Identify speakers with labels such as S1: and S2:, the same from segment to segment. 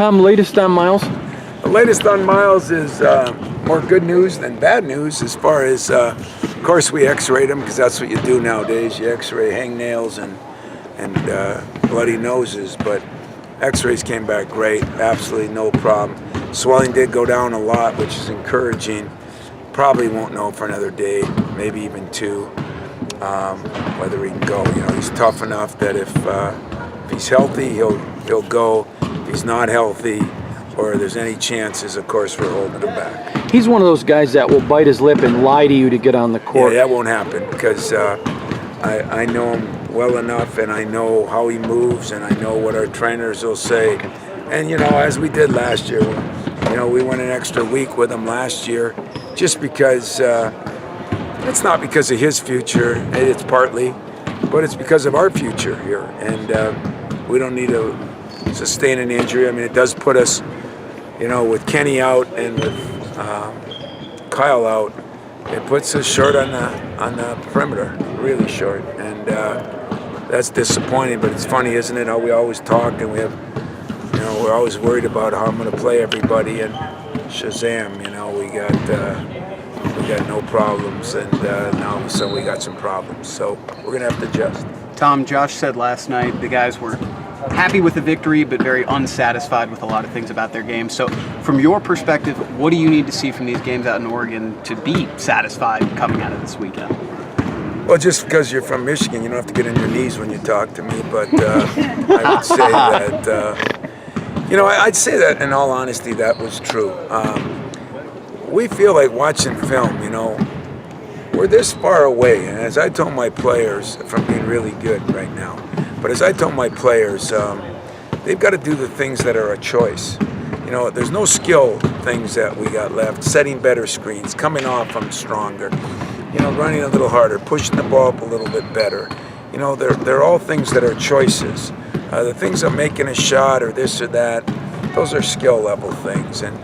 S1: Tom, latest on Miles?
S2: The latest on Miles is more good news than bad news as far as, of course, we x-rayed him because that's what you do nowadays. You x-ray hangnails and bloody noses, but x-rays came back great, absolutely no problem. Swelling did go down a lot, which is encouraging. Probably won't know for another day, maybe even 2, whether he can go. You know, he's tough enough that if he's healthy, he'll go. If he's not healthy, or there's any chances, of course, we're holding him back.
S1: He's one of those guys that will bite his lip and lie to you to get on the court.
S2: Yeah, that won't happen because I know him well enough, and I know how he moves, and I know what our trainers will say. And, you know, as we did last year, you know, we went an extra week with him last year just because it's not because of his future, it's partly, but it's because of our future here. And we don't need to sustain an injury. I mean, it does put us, you know, with Kenny out and with Kyle out, it puts us short on the perimeter, really short, and that's disappointing. But it's funny, isn't it? How we always talk, and we have, you know, we're always worried about how I'm going to play everybody, and Shazam, you know, we got no problems, and now all of a sudden we got some problems. So we're going to have to adjust.
S3: Tom, Josh said last night the guys were happy with the victory, but very unsatisfied with a lot of things about their game. So from your perspective, what do you need to see from these games out in Oregon to be satisfied coming out of this weekend?
S2: Well, just because you're from Michigan, you don't have to get on your knees when you talk to me, but I would say that, you know, I'd say that in all honesty, that was true. We feel like watching film, you know, we're this far away, and as I told my players, from being really good right now, but as I told my players, they've got to do the things that are a choice. You know, there's no skill things that we got left. Setting better screens, coming off them stronger, you know, running a little harder, pushing the ball up a little bit better. You know, they're all things that are choices. The things of making a shot or this or that, those are skill level things. And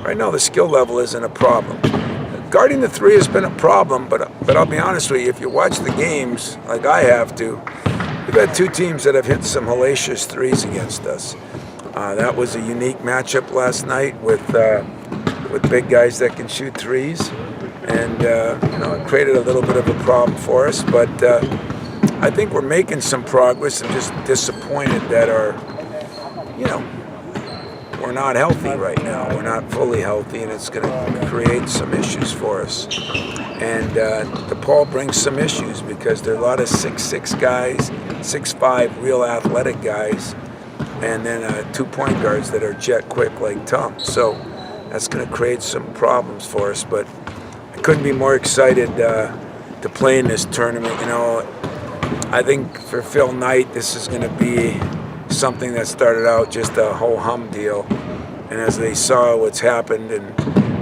S2: right now the skill level isn't a problem. Guarding the 3 has been a problem, but I'll be honest with you, if you watch the games like I have to, we've had 2 teams that have hit some hellacious 3s against us. That was a unique matchup last night with big guys that can shoot 3s, and you know, it created a little bit of a problem for us. But I think we're making some progress. I'm just disappointed that you know, we're not healthy right now. We're not fully healthy, and it's going to create some issues for us. And DePaul brings some issues because there are a lot of 6'6" guys, 6'5" real athletic guys, and then 2 point guards that are jet quick like Tom. So that's going to create some problems for us. But I couldn't be more excited to play in this tournament. You know, I think for Phil Knight, this is going to be something that started out just a ho-hum deal. And as they saw what's happened and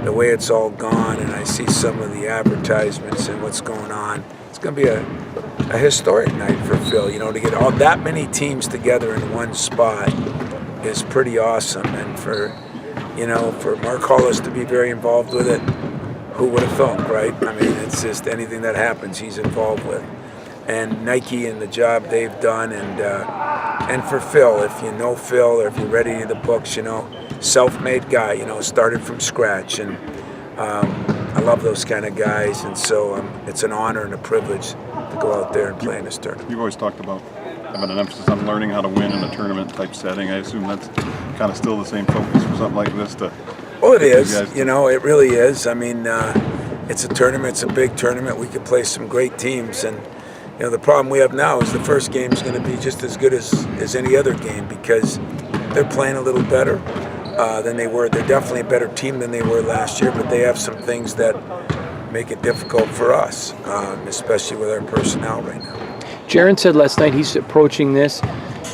S2: the way it's all gone, and I see some of the advertisements and what's going on, it's going to be a historic night for Phil. You know, to get all that many teams together in one spot is pretty awesome. And for, you know, for Mark Hollis to be very involved with it, who would have thought, right? I mean, it's just anything that happens, he's involved with. And Nike and the job they've done, and for Phil, if you know Phil or if you read any of the books, you know, self-made guy, you know, started from scratch, and I love those kind of guys, and so it's an honor and a privilege to go out there and play in this tournament.
S4: You've always talked about having an emphasis on learning how to win in a tournament type setting. I assume that's kind of still the same focus for something like this.
S2: Well, it is. You know, it really is. I mean, it's a tournament. It's a big tournament. We could play some great teams, and you know, the problem we have now is the first game is going to be just as good as any other game because they're playing a little better than they were. They're definitely a better team than they were last year, but they have some things that make it difficult for us, especially with our personnel right now.
S1: Jaren said last night he's approaching this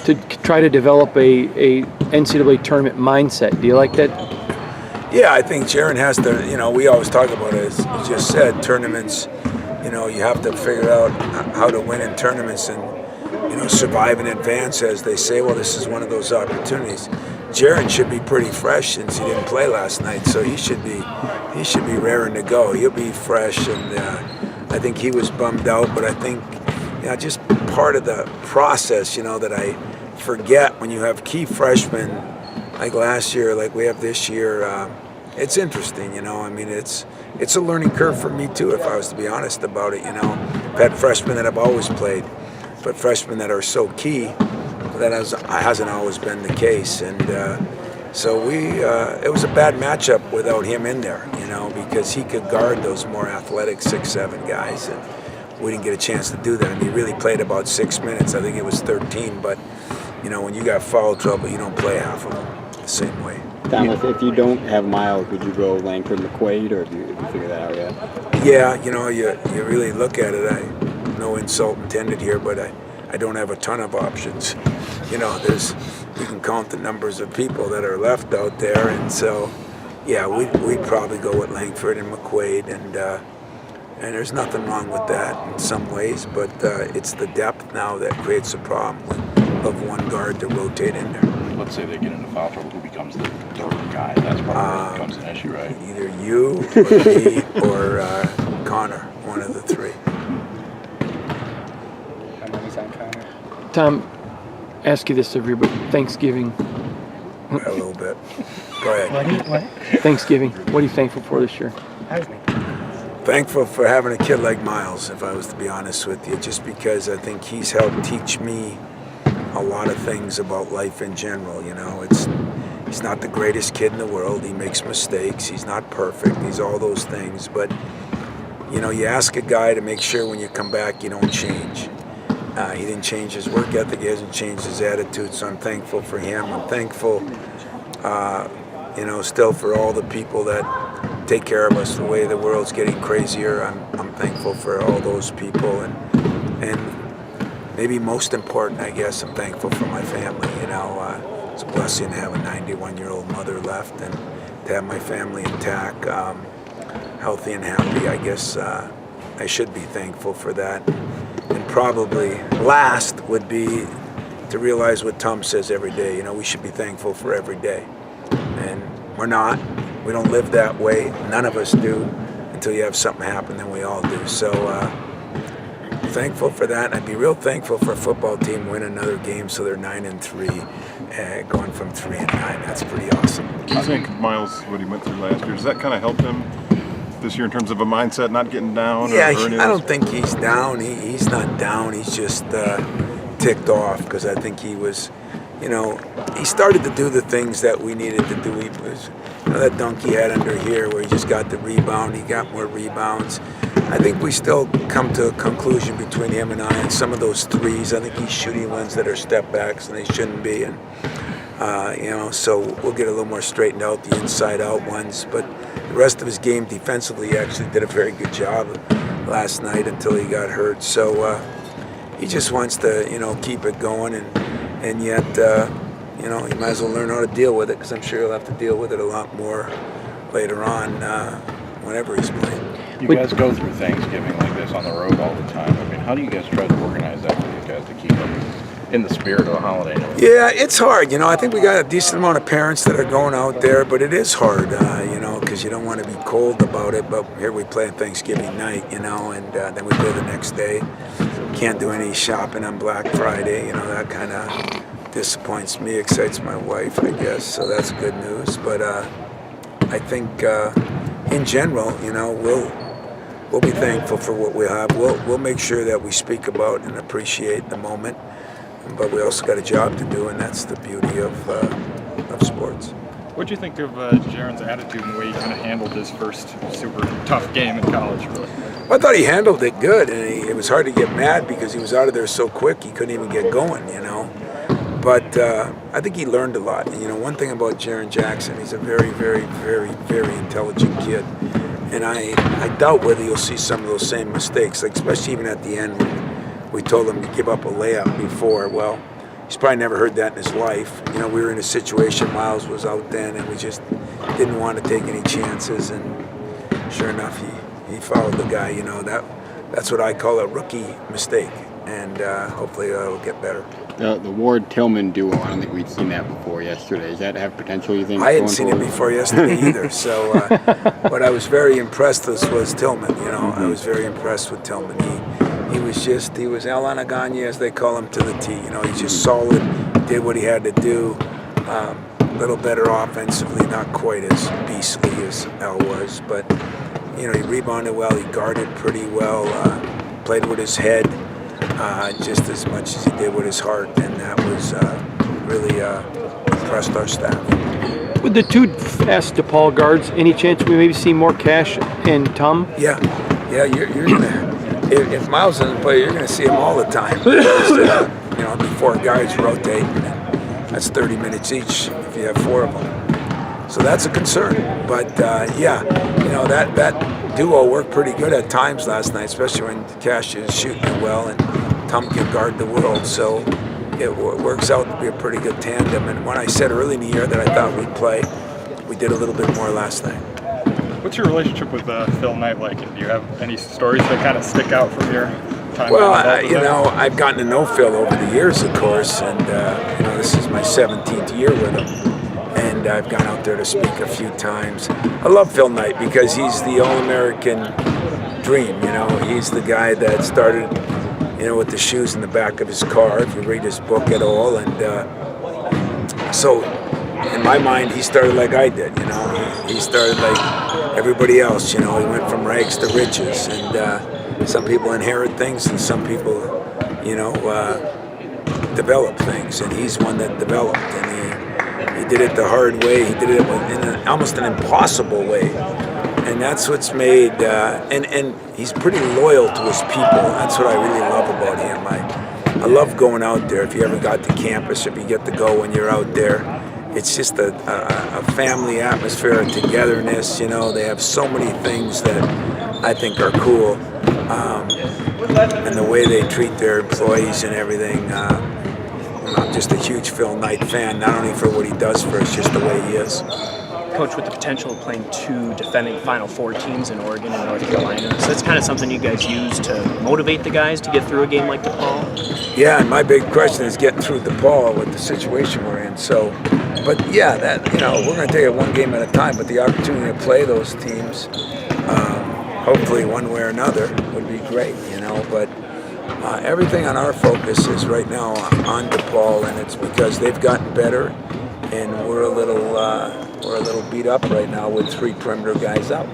S1: to try to develop a NCAA tournament mindset. Do you like that?
S2: Yeah, I think Jaren has to, you know, we always talk about it, as you just said, tournaments. You know, you have to figure out how to win in tournaments and, you know, survive in advance, as they say. Well, this is one of those opportunities. Jaren should be pretty fresh since he didn't play last night, so he should be raring to go. He'll be fresh, and I think he was bummed out. But I think, you know, just part of the process, you know, that I forget when you have key freshmen like last year, like we have this year, it's interesting, you know. I mean, it's a learning curve for me too, if I was to be honest about it, you know. I've had freshmen that have always played, but freshmen that are so key, that hasn't always been the case. And so it was a bad matchup without him in there, you know, because he could guard those more athletic 6'7" guys, and we didn't get a chance to do that. And he really played about 6 minutes. I think it was 13, but you know, when you got foul trouble, you don't play half of them the same way.
S5: Tom, if you don't have Miles, would you go Langford McQuaid, or have you figured that out yet?
S2: Yeah, you know, you really look at it. No insult intended here, but I don't have a ton of options. You know, you can count the numbers of people that are left out there, and so yeah, we'd probably go with Langford and McQuaid, and there's nothing wrong with that in some ways, but it's the depth now that creates a problem of one guard to rotate in there.
S6: Let's say they get into foul trouble, who becomes the third guy? That's probably becomes an issue, right?
S2: Either you or me or Connor, one of the three.
S1: Tom, ask you this every Thanksgiving.
S2: A little bit. Go ahead.
S7: What?
S1: Thanksgiving. What are you thankful for this year?
S2: Thankful for having a kid like Miles, if I was to be honest with you, just because I think he's helped teach me a lot of things about life in general. You know, he's not the greatest kid in the world. He makes mistakes. He's not perfect. He's all those things. But, you know, you ask a guy to make sure when you come back you don't change. He didn't change his work ethic. He hasn't changed his attitude. So I'm thankful for him. I'm thankful, you know, still for all the people that take care of us the way the world's getting crazier. I'm thankful for all those people, and maybe most important, I guess, I'm thankful for my family. You know, it's a blessing to have a 91-year-old mother left and to have my family intact, healthy and happy. I guess I should be thankful for that. And probably last would be to realize what Tom says every day. You know, we should be thankful for every day. And we're not. We don't live that way. None of us do. Until you have something happen, then we all do. So thankful for that. And I'd be real thankful for a football team win another game so they're 9-3, going from 3-9. That's pretty awesome.
S4: Do you think Miles, what he went through last year, does that kind of help him this year in terms of a mindset, not getting down?
S2: Yeah,
S4: I
S2: don't think he's down. He's not down. He's just ticked off because I think he was, you know, he started to do the things that we needed to do. He was, you know, that dunk he had under here where he just got the rebound. He got more rebounds. I think we still come to a conclusion between him and I on some of those threes. I think he's shooting ones that are step backs and they shouldn't be. And, you know, so we'll get a little more straightened out, the inside out ones. But the rest of his game defensively, he actually did a very good job last night until he got hurt. So he just wants to, you know, keep it going, and yet, you know, he might as well learn how to deal with it, because I'm sure he'll have to deal with it a lot more later on whenever he's playing.
S6: You guys go through Thanksgiving like this on the road all the time. I mean, how do you guys try to organize that for you guys to keep them in the spirit of the holiday?
S2: Yeah, it's hard. You know, I think we got a decent amount of parents that are going out there, but it is hard, you know, because you don't want to be cold about it. But here we play on Thanksgiving night, you know, and then we go the next day. Can't do any shopping on Black Friday. You know, that kind of disappoints me, excites my wife, I guess. So that's good news. But I think in general, you know, we'll be thankful for what we have. We'll make sure that we speak about and appreciate the moment. But we also got a job to do, and that's the beauty of sports.
S7: What do you think of Jaron's attitude and the way he kind of handled his first super tough game in college, really?
S2: Well, I thought he handled it good, and it was hard to get mad because he was out of there so quick he couldn't even get going, you know. But I think he learned a lot. And, you know, one thing about Jaron Jackson, he's a very, very, very, very intelligent kid. And I doubt whether you'll see some of those same mistakes, like especially even at the end when we told him to give up a layup before. Well, he's probably never heard that in his life. You know, we were in a situation, Miles was out then, and we just didn't want to take any chances. And sure enough, he followed the guy. You know, that's what I call a rookie mistake. And hopefully it'll get better.
S5: The Ward-Tillman duo, I don't think we'd seen that before yesterday. Does that have potential, you think?
S2: I hadn't seen it before yesterday either. So what I was very impressed with was Tillman. You know, I was very impressed with Tillman. He was El Anaganye, as they call him, to the T. You know, he's just solid, did what he had to do. little better offensively, not quite as beastly as Al was, but he rebounded well, he guarded pretty well, played with his head just as much as he did with his heart, and that was really impressed our staff.
S1: With the two fast DePaul guards, any chance we maybe see more Cash and Tom?
S2: Yeah, you're gonna. If Miles doesn't play, you're gonna see him all the time. Because, before guys rotate, that's 30 minutes each if you have 4 of them. So that's a concern. But that duo worked pretty good at times last night, especially when Cash is shooting it well and Tom can guard the world. So it works out to be a pretty good tandem. And when I said early in the year that I thought we'd play, we did a little bit more last night.
S7: What's your relationship with Phil Knight like? Do you have any stories that kind of stick out from your time?
S2: Well, I've gotten to know Phil over the years, of course, and this is my 17th year with him, and I've gone out there to speak a few times. I love Phil Knight because he's the all-American dream. He's the guy that started, with the shoes in the back of his car. If you read his book at all, and so in my mind, he started like I did. He started like everybody else. He went from rags to riches, and some people inherit things, and some people, develop things, and he's one that developed, and he did it the hard way. He did it in almost an impossible way, and that's what's made. And he's pretty loyal to his people. That's what I really love about him. I love going out there. If you ever got to campus, if you get to go when you're out there. It's just a family atmosphere, a togetherness. They have so many things that I think are cool, and the way they treat their employees and everything. I'm just a huge Phil Knight fan, not only for what he does for us, just the way he is.
S8: Coach, with the potential of playing 2 defending Final Four teams in Oregon and North Carolina, so that's kind of something you guys use to motivate the guys to get through a game like DePaul?
S2: Yeah, and my big question is getting through DePaul with the situation we're in. So, but yeah, we're going to take it one game at a time. But the opportunity to play those teams, hopefully one way or another, would be great. But everything on our focus is right now on DePaul, and it's because they've gotten better, and we're a little beat up right now with 3 perimeter guys out.